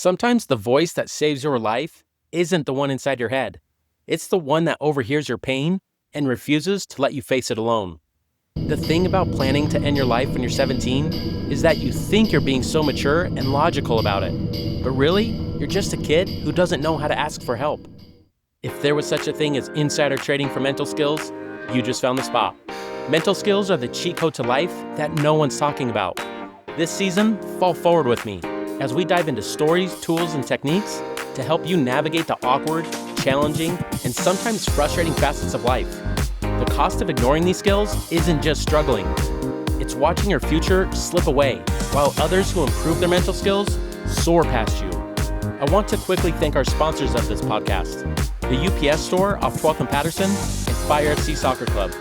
Sometimes the voice that saves your life isn't the one inside your head. It's the one that overhears your pain and refuses to let you face it alone. The thing about planning to end your life when you're 17 is that you think you're being so mature and logical about it. But really, you're just a kid who doesn't know how to ask for help. If there was such a thing as insider trading for mental skills, you just found the spot. Mental skills are the cheat code to life that no one's talking about. This season, fall forward with me as we dive into stories, tools, and techniques to help you navigate the awkward, challenging, and sometimes frustrating facets of life. The cost of ignoring these skills isn't just struggling. It's watching your future slip away, while others who improve their mental skills soar past you. I want to quickly thank our sponsors of this podcast, the UPS store off 12th and Patterson and Fire FC Soccer Club,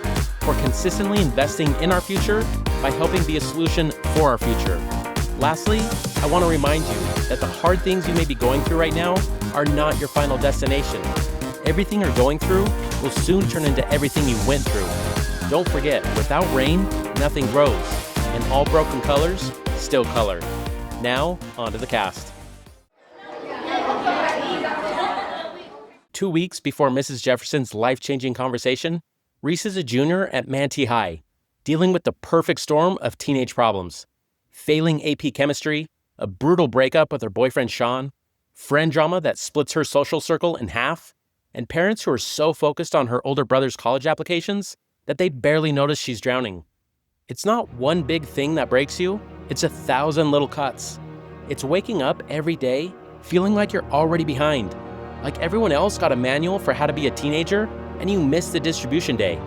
for consistently investing in our future by helping be a solution for our future. Lastly, I want to remind you that the hard things you may be going through right now are not your final destination. Everything you're going through will soon turn into everything you went through. Don't forget, without rain, nothing grows, and all broken colors still color. Now, on to the cast. 2 weeks before Mrs. Jefferson's life-changing conversation, Reese is a junior at Manatee High, dealing with the perfect storm of teenage problems. Failing AP chemistry, a brutal breakup with her boyfriend Sean, friend drama that splits her social circle in half, and parents who are so focused on her older brother's college applications that they barely notice she's drowning. It's not one big thing that breaks you, it's 1,000 little cuts. It's waking up every day feeling like you're already behind, like everyone else got a manual for how to be a teenager and you missed the distribution day.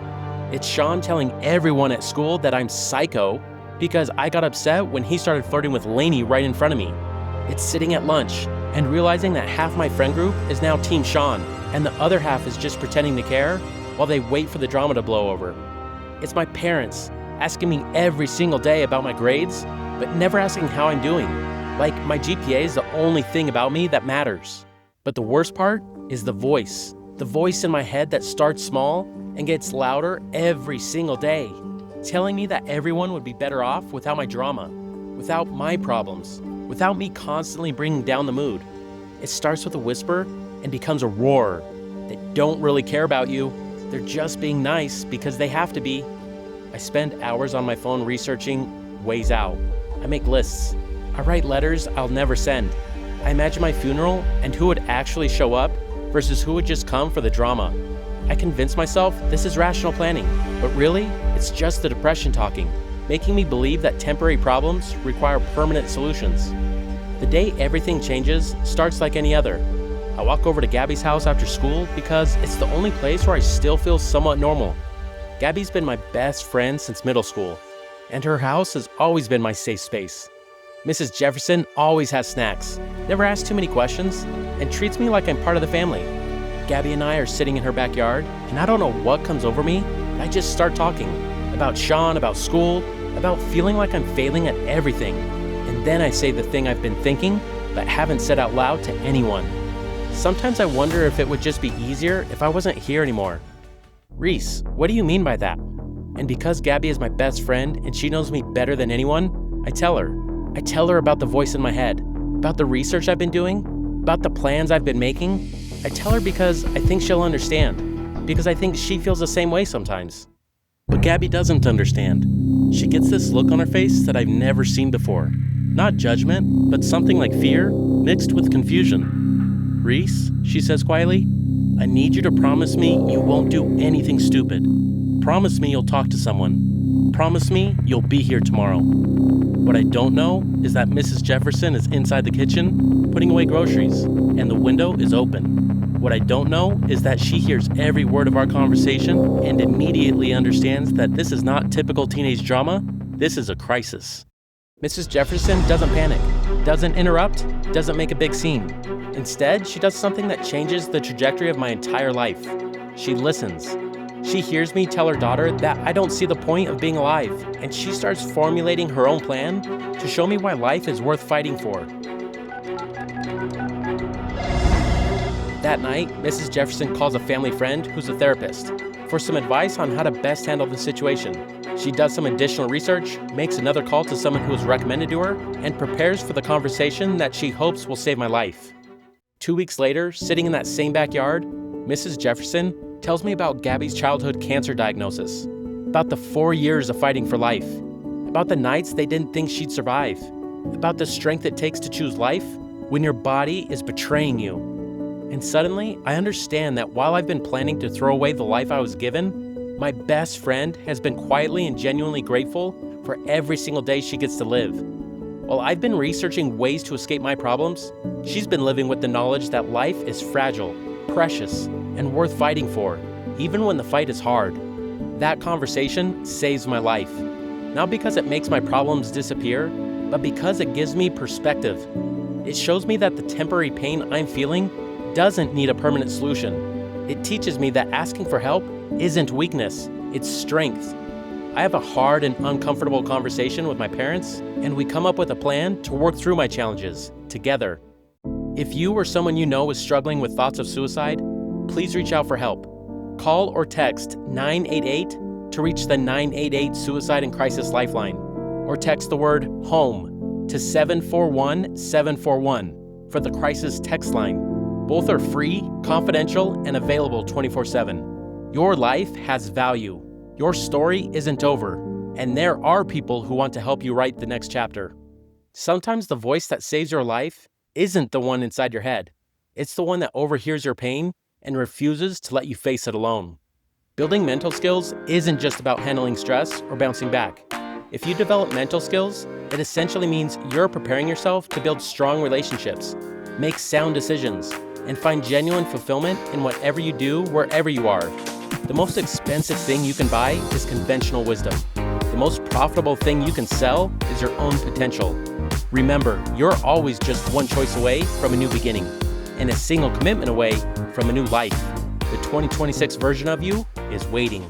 It's Sean telling everyone at school that I'm psycho because I got upset when he started flirting with Lainey right in front of me. It's sitting at lunch and realizing that half my friend group is now Team Sean and the other half is just pretending to care while they wait for the drama to blow over. It's my parents asking me every single day about my grades, but never asking how I'm doing. Like my GPA is the only thing about me that matters. But the worst part is the voice in my head that starts small and gets louder every single day, telling me that everyone would be better off without my drama, without my problems, without me constantly bringing down the mood. It starts with a whisper and becomes a roar. They don't really care about you. They're just being nice because they have to be. I spend hours on my phone researching ways out. I make lists. I write letters I'll never send. I imagine my funeral and who would actually show up versus who would just come for the drama. I convince myself this is rational planning, but really, it's just the depression talking, making me believe that temporary problems require permanent solutions. The day everything changes starts like any other. I walk over to Gabby's house after school because it's the only place where I still feel somewhat normal. Gabby's been my best friend since middle school, and her house has always been my safe space. Mrs. Jefferson always has snacks, never asks too many questions, and treats me like I'm part of the family. Gabby and I are sitting in her backyard, and I don't know what comes over me, but I just start talking about Sean, about school, about feeling like I'm failing at everything. And then I say the thing I've been thinking, but haven't said out loud to anyone. Sometimes I wonder if it would just be easier if I wasn't here anymore. Reese, what do you mean by that? And because Gabby is my best friend and she knows me better than anyone, I tell her. I tell her about the voice in my head, about the research I've been doing, about the plans I've been making. I tell her because I think she'll understand, because I think she feels the same way sometimes. But Gabby doesn't understand. She gets this look on her face that I've never seen before. Not judgment, but something like fear mixed with confusion. Reese, she says quietly, I need you to promise me you won't do anything stupid. Promise me you'll talk to someone. Promise me you'll be here tomorrow. What I don't know is that Mrs. Jefferson is inside the kitchen, putting away groceries, and the window is open. What I don't know is that she hears every word of our conversation and immediately understands that this is not typical teenage drama, this is a crisis. Mrs. Jefferson doesn't panic, doesn't interrupt, doesn't make a big scene. Instead, she does something that changes the trajectory of my entire life. She listens. She hears me tell her daughter that I don't see the point of being alive, and she starts formulating her own plan to show me why life is worth fighting for. That night, Mrs. Jefferson calls a family friend who's a therapist for some advice on how to best handle the situation. She does some additional research, makes another call to someone who was recommended to her, and prepares for the conversation that she hopes will save my life. 2 weeks later, sitting in that same backyard, Mrs. Jefferson tells me about Gabby's childhood cancer diagnosis, about the 4 years of fighting for life, about the nights they didn't think she'd survive, about the strength it takes to choose life when your body is betraying you. And suddenly, I understand that while I've been planning to throw away the life I was given, my best friend has been quietly and genuinely grateful for every single day she gets to live. While I've been researching ways to escape my problems, she's been living with the knowledge that life is fragile, precious, and worth fighting for, even when the fight is hard. That conversation saves my life. Not because it makes my problems disappear, but because it gives me perspective. It shows me that the temporary pain I'm feeling doesn't need a permanent solution. It teaches me that asking for help isn't weakness, it's strength. I have a hard and uncomfortable conversation with my parents, and we come up with a plan to work through my challenges together. If you or someone you know is struggling with thoughts of suicide, please reach out for help. Call or text 988 to reach the 988 Suicide and Crisis Lifeline, or text the word HOME to 741-741 for the crisis text line. Both are free, confidential, and available 24/7. Your life has value. Your story isn't over, and there are people who want to help you write the next chapter. Sometimes the voice that saves your life isn't the one inside your head. It's the one that overhears your pain and refuses to let you face it alone. Building mental skills isn't just about handling stress or bouncing back. If you develop mental skills, it essentially means you're preparing yourself to build strong relationships, make sound decisions, and find genuine fulfillment in whatever you do wherever you are. The most expensive thing you can buy is conventional wisdom. The most profitable thing you can sell is your own potential. Remember, you're always just one choice away from a new beginning, and a single commitment away from a new life. The 2026 version of you is waiting.